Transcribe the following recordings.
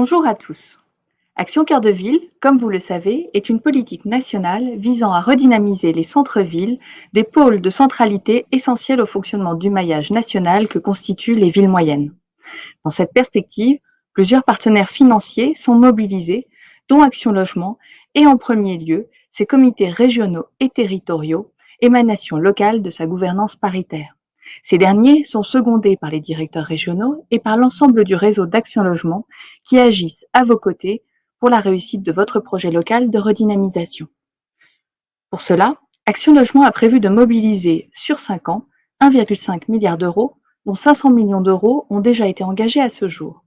Bonjour à tous. Action Cœur de Ville, comme vous le savez, est une politique nationale visant à redynamiser les centres-villes, des pôles de centralité essentiels au fonctionnement du maillage national que constituent les villes moyennes. Dans cette perspective, plusieurs partenaires financiers sont mobilisés, dont Action Logement et en premier lieu ses comités régionaux et territoriaux, émanations locales de sa gouvernance paritaire. Ces derniers sont secondés par les directeurs régionaux et par l'ensemble du réseau d'Action Logement qui agissent à vos côtés pour la réussite de votre projet local de redynamisation. Pour cela, Action Logement a prévu de mobiliser sur 5 ans 1,5 milliard d'euros, dont 500 millions d'euros ont déjà été engagés à ce jour,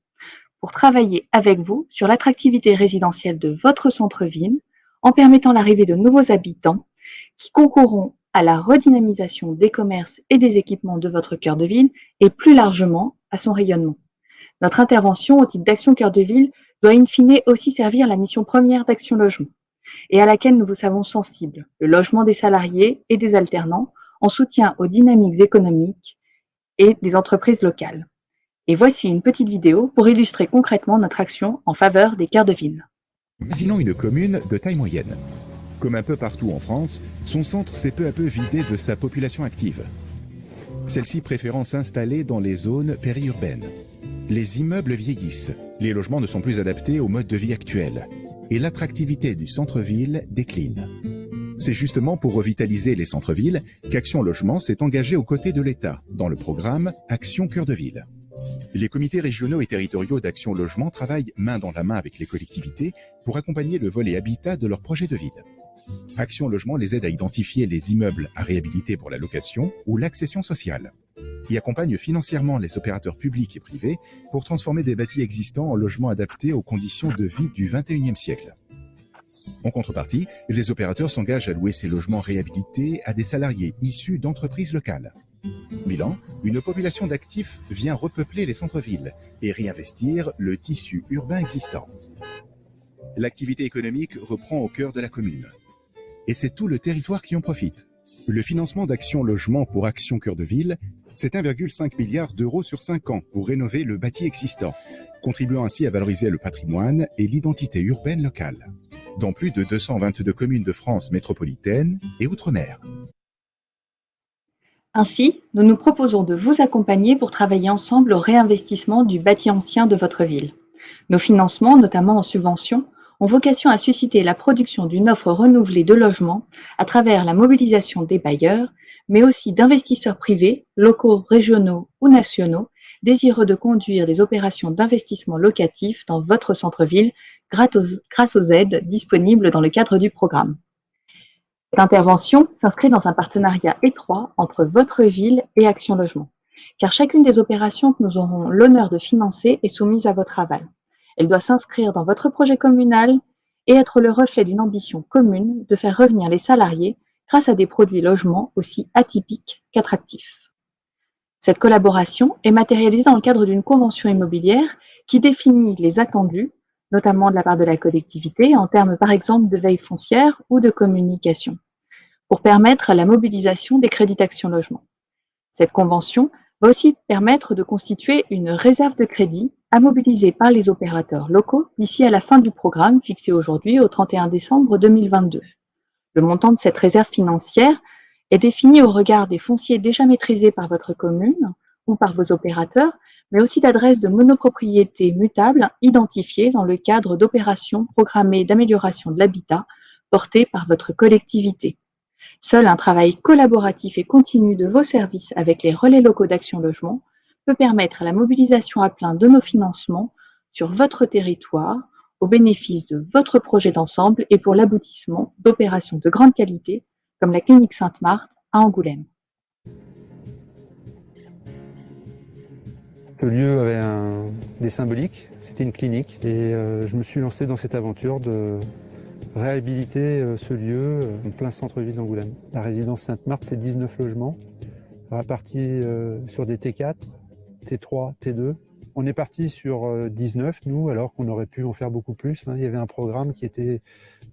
pour travailler avec vous sur l'attractivité résidentielle de votre centre-ville en permettant l'arrivée de nouveaux habitants qui concourront à la redynamisation des commerces et des équipements de votre cœur de ville et plus largement à son rayonnement. Notre intervention au titre d'Action Cœur de Ville doit in fine aussi servir la mission première d'Action Logement et à laquelle nous vous savons sensibles, le logement des salariés et des alternants en soutien aux dynamiques économiques et des entreprises locales. Et voici une petite vidéo pour illustrer concrètement notre action en faveur des cœurs de ville. Imaginons une commune de taille moyenne. Comme un peu partout en France, son centre s'est peu à peu vidé de sa population active. Celle-ci préférant s'installer dans les zones périurbaines. Les immeubles vieillissent, les logements ne sont plus adaptés au mode de vie actuel, et l'attractivité du centre-ville décline. C'est justement pour revitaliser les centres-villes qu'Action Logement s'est engagé aux côtés de l'État dans le programme Action Cœur de Ville. Les comités régionaux et territoriaux d'Action Logement travaillent main dans la main avec les collectivités pour accompagner le volet habitat de leur projet de ville. Action Logement les aide à identifier les immeubles à réhabiliter pour la location ou l'accession sociale et accompagne financièrement les opérateurs publics et privés pour transformer des bâtis existants en logements adaptés aux conditions de vie du XXIe siècle. En contrepartie, les opérateurs s'engagent à louer ces logements réhabilités à des salariés issus d'entreprises locales. Bilan, une population d'actifs vient repeupler les centres-villes et réinvestir le tissu urbain existant. L'activité économique reprend au cœur de la commune. Et c'est tout le territoire qui en profite. Le financement d'Action Logement pour Action Cœur de Ville, c'est 1,5 milliard d'euros sur 5 ans pour rénover le bâti existant, contribuant ainsi à valoriser le patrimoine et l'identité urbaine locale, dans plus de 222 communes de France métropolitaine et outre-mer. Ainsi, nous nous proposons de vous accompagner pour travailler ensemble au réinvestissement du bâti ancien de votre ville. Nos financements, notamment en subventions, ont vocation à susciter la production d'une offre renouvelée de logements à travers la mobilisation des bailleurs, mais aussi d'investisseurs privés, locaux, régionaux ou nationaux, désireux de conduire des opérations d'investissement locatif dans votre centre-ville grâce aux aides disponibles dans le cadre du programme. Cette intervention s'inscrit dans un partenariat étroit entre votre ville et Action Logement, car chacune des opérations que nous aurons l'honneur de financer est soumise à votre aval. Elle doit s'inscrire dans votre projet communal et être le reflet d'une ambition commune de faire revenir les salariés grâce à des produits logements aussi atypiques qu'attractifs. Cette collaboration est matérialisée dans le cadre d'une convention immobilière qui définit les attendus, notamment de la part de la collectivité, en termes par exemple de veille foncière ou de communication, pour permettre la mobilisation des crédits d'Action Logement. Cette convention va aussi permettre de constituer une réserve de crédit à mobiliser par les opérateurs locaux d'ici à la fin du programme fixé aujourd'hui au 31 décembre 2022. Le montant de cette réserve financière est défini au regard des fonciers déjà maîtrisés par votre commune ou par vos opérateurs, mais aussi d'adresses de monopropriété mutables identifiées dans le cadre d'opérations programmées d'amélioration de l'habitat portées par votre collectivité. Seul un travail collaboratif et continu de vos services avec les relais locaux d'Action Logement peut permettre la mobilisation à plein de nos financements sur votre territoire au bénéfice de votre projet d'ensemble et pour l'aboutissement d'opérations de grande qualité comme la clinique Sainte-Marthe à Angoulême. Le lieu avait des symboliques, c'était une clinique et je me suis lancé dans cette aventure de réhabiliter ce lieu en plein centre-ville d'Angoulême. La résidence Sainte-Marthe, c'est 19 logements répartis sur des T4, T3, T2. On est parti sur 19, nous, alors qu'on aurait pu en faire beaucoup plus. Il y avait un programme qui était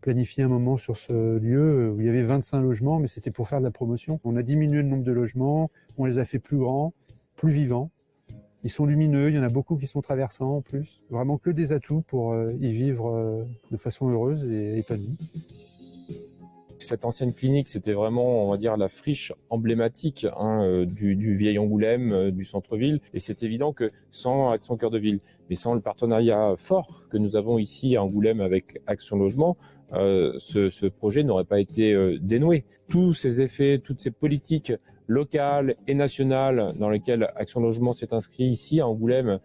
planifié un moment sur ce lieu où il y avait 25 logements, mais c'était pour faire de la promotion. On a diminué le nombre de logements, on les a fait plus grands, plus vivants. Ils sont lumineux, il y en a beaucoup qui sont traversants en plus. Vraiment que des atouts pour y vivre de façon heureuse et épanouie. Cette ancienne clinique, c'était vraiment, on va dire, la friche emblématique du vieil Angoulême, du centre-ville. Et c'est évident que sans Action Cœur de Ville, mais sans le partenariat fort que nous avons ici à Angoulême avec Action Logement, ce projet n'aurait pas été dénoué. Tous ces effets, toutes ces politiques locales et nationales dans lesquelles Action Logement s'est inscrit ici à Angoulême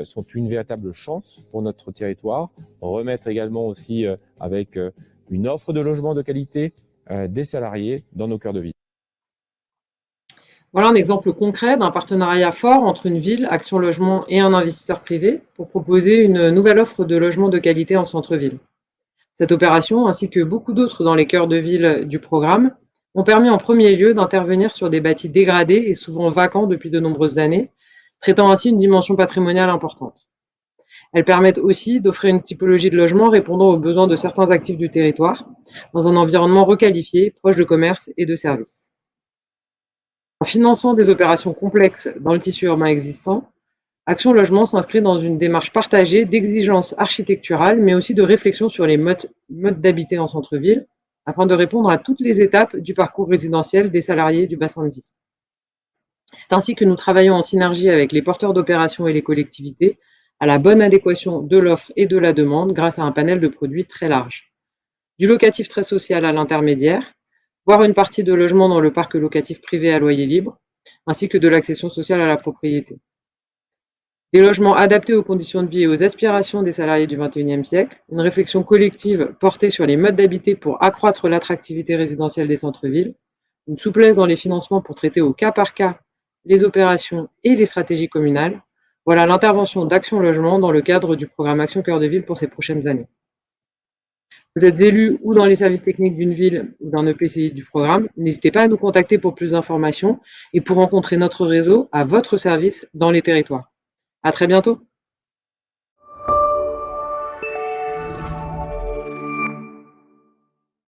sont une véritable chance pour notre territoire. Remettre également aussi avec une offre de logement de qualité, des salariés dans nos cœurs de ville. Voilà un exemple concret d'un partenariat fort entre une ville, Action Logement et un investisseur privé pour proposer une nouvelle offre de logement de qualité en centre-ville. Cette opération, ainsi que beaucoup d'autres dans les cœurs de ville du programme, ont permis en premier lieu d'intervenir sur des bâtis dégradés et souvent vacants depuis de nombreuses années, traitant ainsi une dimension patrimoniale importante. Elles permettent aussi d'offrir une typologie de logement répondant aux besoins de certains actifs du territoire, dans un environnement requalifié, proche de commerce et de services. En finançant des opérations complexes dans le tissu urbain existant, Action Logement s'inscrit dans une démarche partagée d'exigence architecturale, mais aussi de réflexion sur les modes d'habiter en centre-ville, afin de répondre à toutes les étapes du parcours résidentiel des salariés du bassin de vie. C'est ainsi que nous travaillons en synergie avec les porteurs d'opérations et les collectivités, à la bonne adéquation de l'offre et de la demande grâce à un panel de produits très large. Du locatif très social à l'intermédiaire, voire une partie de logements dans le parc locatif privé à loyer libre, ainsi que de l'accession sociale à la propriété. Des logements adaptés aux conditions de vie et aux aspirations des salariés du XXIe siècle, une réflexion collective portée sur les modes d'habiter pour accroître l'attractivité résidentielle des centres-villes, une souplesse dans les financements pour traiter au cas par cas les opérations et les stratégies communales. Voilà l'intervention d'Action Logement dans le cadre du programme Action Cœur de Ville pour ces prochaines années. Vous êtes élu ou dans les services techniques d'une ville ou d'un EPCI du programme, n'hésitez pas à nous contacter pour plus d'informations et pour rencontrer notre réseau à votre service dans les territoires. À très bientôt.